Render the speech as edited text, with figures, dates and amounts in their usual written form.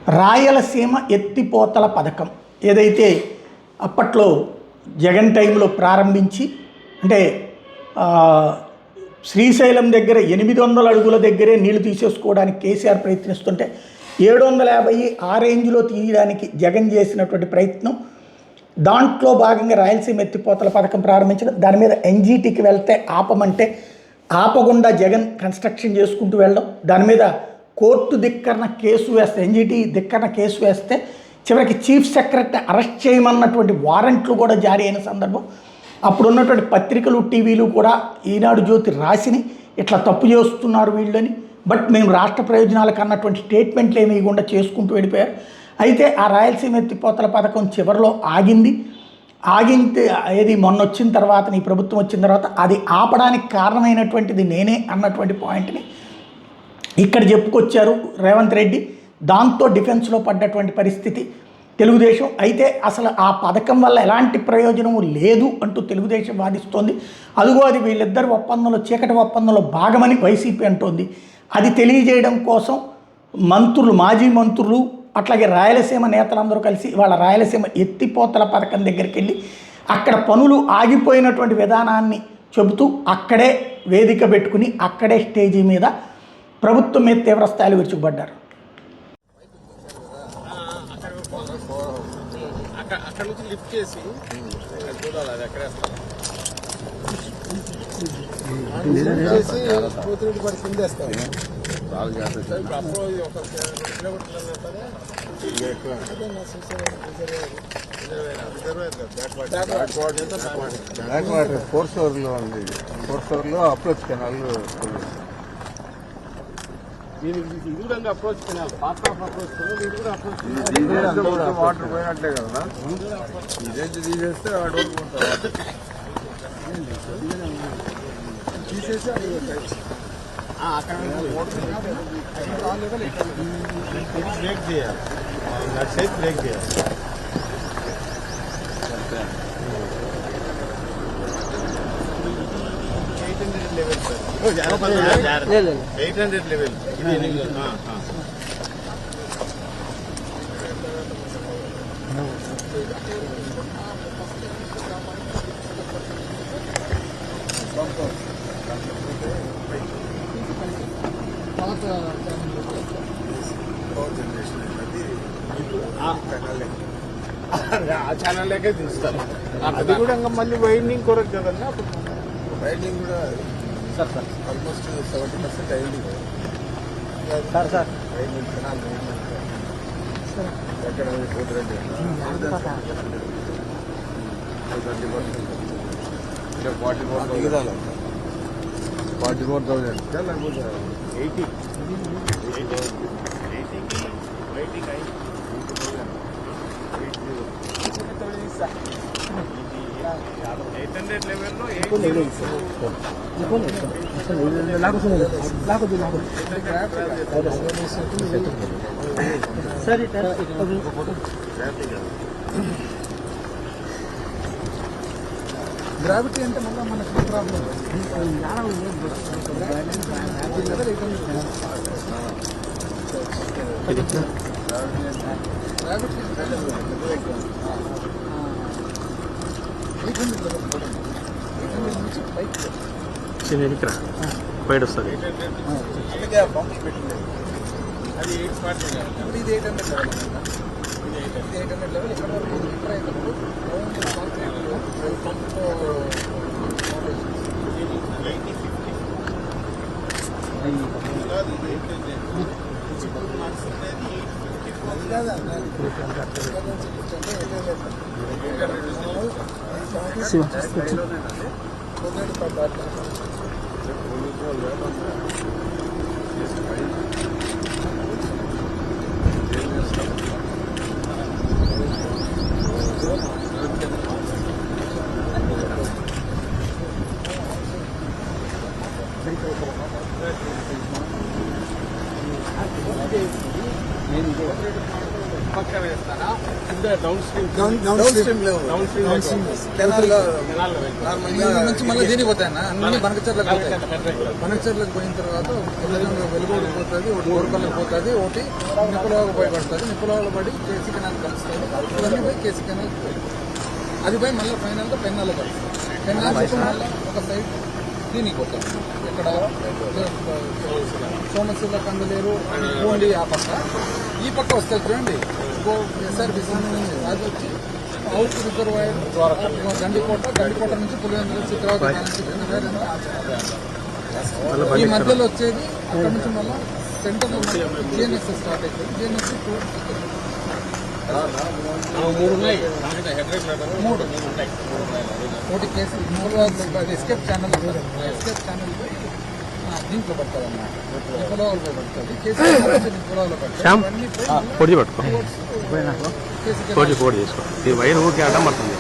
రాయలసీమ ఎత్తిపోతల పథకం ఏదైతే అప్పట్లో జగన్ టైంలో ప్రారంభించి అంటే శ్రీశైలం దగ్గర 800 అడుగుల దగ్గరే నీళ్లు తీసేసుకోవడానికి కేసీఆర్ ప్రయత్నిస్తుంటే 750 ఆ రేంజ్లో తీయడానికి జగన్ చేసినటువంటి ప్రయత్నం. దాంట్లో భాగంగా రాయలసీమ ఎత్తిపోతల పథకం ప్రారంభించడం, దాని మీద ఎన్జీటీకి వెళ్తే ఆపమంటే ఆపకుండా జగన్ కన్స్ట్రక్షన్ చేసుకుంటూ వెళ్ళడం, దాని మీద కోర్టు ధిక్కరణ కేసు వేస్తే ఎన్జీటీ ధిక్కరణ కేసు వేస్తే చివరికి చీఫ్ సెక్రటరీ అరెస్ట్ చేయమన్నటువంటి వారెంట్లు కూడా జారీ అయిన సందర్భం. అప్పుడు ఉన్నటువంటి పత్రికలు టీవీలు కూడా ఈనాడు జ్యోతి రాసిని ఇట్లా తప్పు చేస్తున్నారు వీళ్ళని, బట్ మేము రాష్ట్ర ప్రయోజనాలకు అన్నటువంటి స్టేట్మెంట్లు ఏమి ఇవ్వకుండా చేసుకుంటూ వెళ్ళిపోయారు. అయితే ఆ రాయలసీమ ఎత్తిపోతల పథకం చివరిలో ఆగింది. ఏది మొన్న వచ్చిన తర్వాత ఈ ప్రభుత్వం వచ్చిన తర్వాత అది ఆపడానికి కారణమైనటువంటిది నేనే అన్నటువంటి పాయింట్ని ఇక్కడ చెప్పుకొచ్చారు రేవంత్ రెడ్డి. దాంతో డిఫెన్స్లో పడ్డటువంటి పరిస్థితి తెలుగుదేశం. అయితే అసలు ఆ పథకం వల్ల ఎలాంటి ప్రయోజనము లేదు అంటూ తెలుగుదేశం వాదిస్తోంది. అదిగో అది వీళ్ళిద్దరు ఒప్పందంలో చీకటి ఒప్పందంలో భాగమని వైసీపీ అంటోంది. అది తెలియజేయడం కోసం మంత్రులు, మాజీ మంత్రులు, అట్లాగే రాయలసీమ నేతలందరూ కలిసి వాళ్ళ రాయలసీమ ఎత్తిపోతల పథకం దగ్గరికి వెళ్ళి అక్కడ పనులు ఆగిపోయినటువంటి విధానాన్ని చెబుతూ అక్కడే వేదిక పెట్టుకుని అక్కడే స్టేజీ మీద ప్రభుత్వం మీద తీవ్ర స్థాయిలో విరుచుకుపడ్డారు. అక్కడ నుంచి లిఫ్ట్ చేసి చూడాలి అది ఎక్కడేస్తారు పోతురెడ్డి పడి కిందేస్తారు. అప్పుడు ఒక 2 కిలోమీటర్లు 4 ఫ్లోర్లో ఉంది. 4 ఫ్లోర్లో అప్రోచ్ కెనాల్ దూరంగా approach canal part of approach ఇది కూడా అప్రోచ్ వాటర్ పోయినట్లే కదా. ఇదేంటి తీసేస్తే తీసేసి అక్కడ బ్రేక్ చేయాలి, సైడ్ బ్రేక్ చేయాలి. 800 లెవెల్ సార్, 800 లెవెల్ ఇది. ఆ ఛానల్ లేకే తీస్తారు. అది కూడా ఇంకా మళ్ళీ వైండింగ్ కొరకు కదండి. అప్పుడు వైండింగ్ కూడా సార్ ఆల్మోస్ట్ 70% అయింది సార్. వైండింగ్ కెనాల్ ఎక్కడ పోతురెడ్డి 44,000 లేకపోతే 80 వైండింగ్ అయింది. 800 లెవెల్లో గ్రావిటీ అంటే మళ్ళీ మనకి ప్రాబ్లం. బయట వస్తుంది అందుకే ఆ పంప్స్ పెట్టింది. అది 840 ఇది 800 లెవెల్. ఇది 800 లెవెల్ ఇక్కడ వరకు లీటర్ అయినప్పుడు పంప్తో నేను పక్కన వేస్తారా డౌన్ స్ట్రీమ్ నుంచి మళ్ళీ దీనికి పోతాయన్న అన్ని బనకచర్లకు పోతాయి. బనకచర్లకు పోయిన తర్వాత వెలుగోడు పోతుంది, ఒకటి ఓరకల్లకు పోతుంది, ఒకటి నిప్పులవాగు పోయి పడుతుంది, నిప్పులవాగు పడి కేసీ కెనాల్ కలుస్తుంది, ఇవన్నీ పోయి కేసీ కెనాల్ పోయి అది పోయి మళ్ళీ ఫైనల్గా పెన్నాల్లో పడుతుంది. పెన్నాల్ చుట్టూ మళ్ళీ ఒక సైడ్ దీనికి పోతాం. ఇక్కడ సోమశిల కందలేరు ఓన్లీ ఆ పక్క, ఈ పక్క వస్తుంది చూడండి ఎస్ఆర్బిసి అది వచ్చి అవుట్ రిజర్వాయర్ గండికోట నుంచి పులివెందుల చిత్రావతి ఈ మధ్యలో వచ్చేది అక్కడ నుంచి మళ్ళీ సెంటర్ జిఎన్ఎస్ స్టార్ట్ అవుతుంది. జిఎన్ఎస్ 3 ఉన్నాయి. ఒకటి case escape channel escape channel దీంట్లో పడుతుంది అన్నమాట, నిపులాలు పోయి పడుతుంది. కేసు నిపులాలు పొడి పట్టుకో పొడి చేసుకో. ఈ వైర్ ఊరికే అడ్డం పడుతుంది.